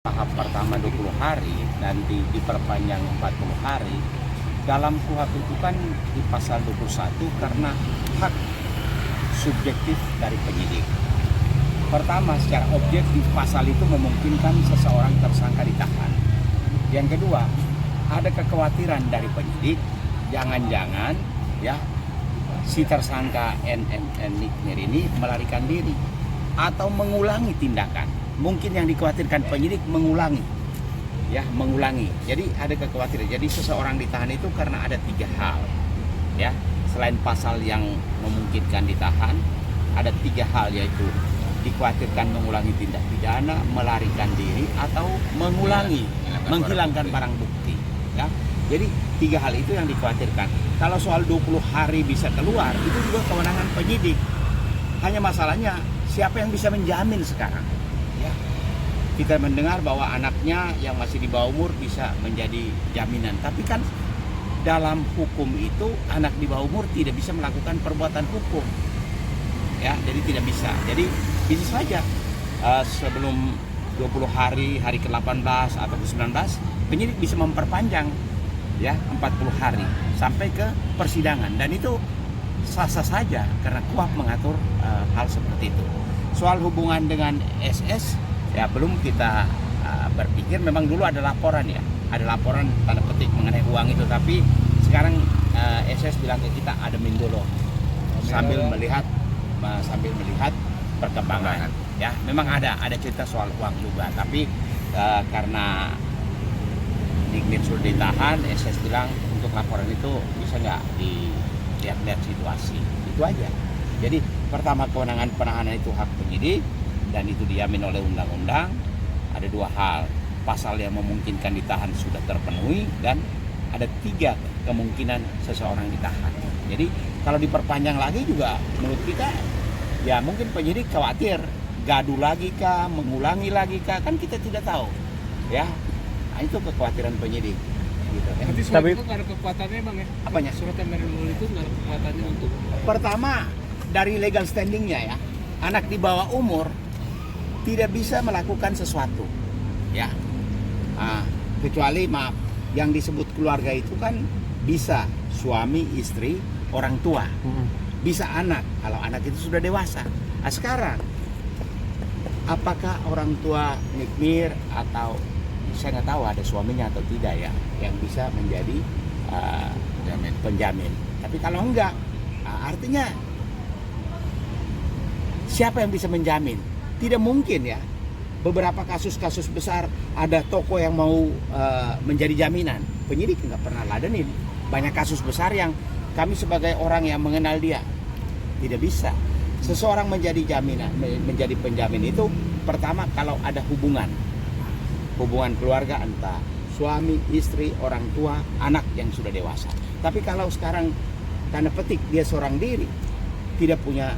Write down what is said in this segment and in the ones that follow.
Tahap pertama 20 hari, nanti diperpanjang 40 hari. Dalam KUHP itu kan di pasal 21 karena hak subjektif dari penyidik. Pertama, secara objektif pasal itu memungkinkan seseorang tersangka ditahan. Yang kedua, ada kekhawatiran dari penyidik, jangan-jangan ya si tersangka NMN Nikmir ini melarikan diri atau mengulangi tindakan. Mungkin yang dikhawatirkan penyidik mengulangi. Jadi ada kekhawatiran. Jadi seseorang ditahan itu karena ada 3 hal. Ya, selain pasal yang memungkinkan ditahan, ada 3 hal, yaitu dikhawatirkan mengulangi tindak pidana, melarikan diri, atau menghilangkan barang bukti. Ya, jadi 3 hal itu yang dikhawatirkan. Kalau soal 20 hari bisa keluar, itu juga kewenangan penyidik. Hanya masalahnya siapa yang bisa menjamin sekarang? Ya, kita mendengar bahwa anaknya yang masih di bawah umur bisa menjadi jaminan. Tapi kan dalam hukum itu anak di bawah umur tidak bisa melakukan perbuatan hukum. Ya, jadi tidak bisa. Jadi bisa saja sebelum 20 hari, hari ke-18 atau ke-19, penyidik bisa memperpanjang ya 40 hari sampai ke persidangan, dan itu sah-sah saja karena KUHP mengatur hal seperti itu. Soal hubungan dengan SS ya belum kita berpikir. Memang dulu ada laporan ya, ada laporan tanda petik mengenai uang itu, tapi sekarang SS bilang ke kita ademin dulu sambil melihat perkembangan. Ya, memang ada cerita soal uang juga, tapi karena Nikmir sudah ditahan, SS bilang untuk laporan itu bisa nggak dilihat-lihat situasi, itu aja. Jadi pertama, kewenangan penahanan itu hak penyidik dan itu dijamin oleh undang-undang. Ada 2 hal, pasal yang memungkinkan ditahan sudah terpenuhi, dan ada 3 kemungkinan seseorang ditahan. Jadi kalau diperpanjang lagi juga menurut kita ya mungkin penyidik khawatir gaduh lagi kah, mengulangi lagi kah, kan kita tidak tahu ya. Nah, itu kekhawatiran penyidik gitu ya. Tapi surat itu nggak ada kekuatannya Bang ya? Apanya? Surat yang menerima itu nggak ada kekuatannya untuk... Pertama, dari legal standingnya ya, anak di bawah umur tidak bisa melakukan sesuatu ya, kecuali maaf, yang disebut keluarga itu kan bisa suami, istri, orang tua, bisa anak, kalau anak itu sudah dewasa. Nah, sekarang apakah orang tua Nikmir atau saya nggak tahu ada suaminya atau tidak ya yang bisa menjadi penjamin. Tapi kalau enggak, artinya siapa yang bisa menjamin? Tidak mungkin ya. Beberapa kasus-kasus besar ada toko yang mau menjadi jaminan, penyidik nggak pernah ladenin. Banyak kasus besar yang kami sebagai orang yang mengenal dia tidak bisa. Seseorang menjadi jaminan, menjadi penjamin itu pertama kalau ada hubungan keluarga, entah suami, istri, orang tua, anak yang sudah dewasa. Tapi kalau sekarang tanda petik dia seorang diri, tidak punya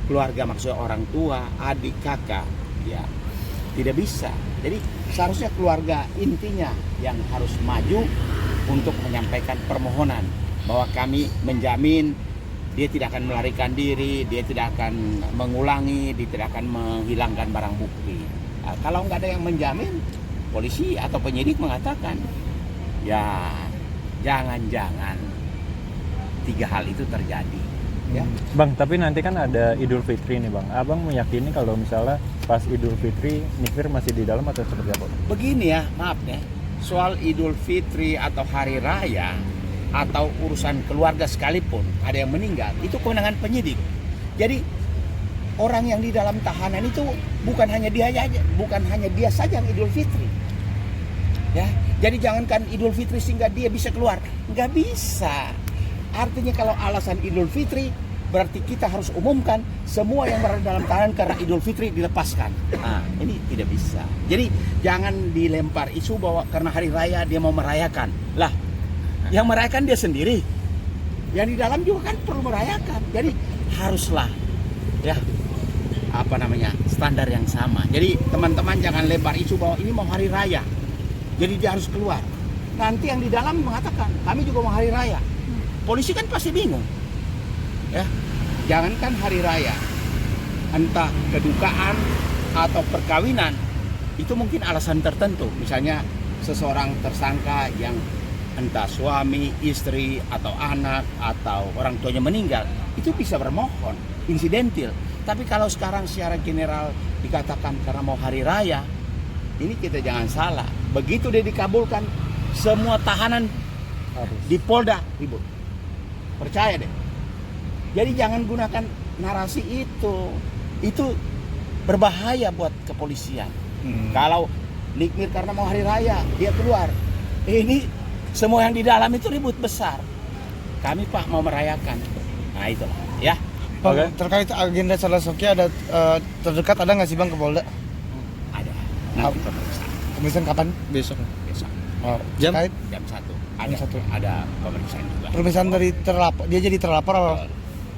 keluarga, maksudnya orang tua, adik, kakak, ya tidak bisa. Jadi seharusnya keluarga intinya yang harus maju untuk menyampaikan permohonan bahwa kami menjamin dia tidak akan melarikan diri, dia tidak akan mengulangi, dia tidak akan menghilangkan barang bukti. Nah, kalau nggak ada yang menjamin, polisi atau penyidik mengatakan ya jangan-jangan 3 hal itu terjadi ya. Bang, tapi nanti kan ada Idul Fitri nih Bang. Abang meyakini kalau misalnya pas Idul Fitri Nikmir masih di dalam atau seperti apa? Begini ya, maaf ya, soal Idul Fitri atau hari raya atau urusan keluarga sekalipun ada yang meninggal, itu kewenangan penyidik. Jadi orang yang di dalam tahanan itu bukan hanya dia saja yang Idul Fitri. Ya, jadi jangankan Idul Fitri sehingga dia bisa keluar, nggak bisa. Artinya kalau alasan Idul Fitri berarti kita harus umumkan semua yang berada dalam tahanan karena Idul Fitri dilepaskan. Nah, ini tidak bisa. Jadi jangan dilempar isu bahwa karena hari raya dia mau merayakan. Lah, yang merayakan dia sendiri. Yang di dalam juga kan perlu merayakan. Jadi haruslah ya standar yang sama. Jadi teman-teman jangan lempar isu bahwa ini mau hari raya, jadi dia harus keluar. Nanti yang di dalam mengatakan kami juga mau hari raya, polisi kan pasti bingung ya. Jangankan hari raya, entah kedukaan atau perkawinan, itu mungkin alasan tertentu. Misalnya seseorang tersangka yang entah suami, istri, atau anak, atau orang tuanya meninggal, itu bisa bermohon, insidentil. Tapi kalau sekarang secara general dikatakan karena mau hari raya, ini kita jangan salah. Begitu dia dikabulkan, semua tahanan Harus. di Polda ribut. Percaya deh. Jadi jangan gunakan narasi itu. Itu berbahaya buat kepolisian. Kalau Nikmir karena mau hari raya, dia keluar. Ini semua yang di dalam itu ribut besar. Kami Pak mau merayakan. Nah itulah ya. Bang, Oke. terkait agenda Salasoki ada terdekat ada nggak sih Bang ke Polda? Ada. Nanti pemeriksaan Pemeriksaan kapan? Besok. besok Oh, Jam? terkait jam 1. Ada Jam 1. ada pemeriksaan juga. pemeriksaan dari terlapor, dia jadi terlapor apa?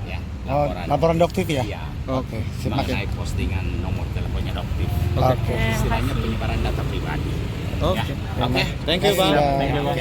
Ya, Oh, laporan doktif ya? Iya. Oke, sip. Mengenai postingan nomor teleponnya dokter. Oke. Istilahnya penyebaran data pribadi. Oke. Ya. Oke. Thank you, Bang. Siap. Thank you, Bang.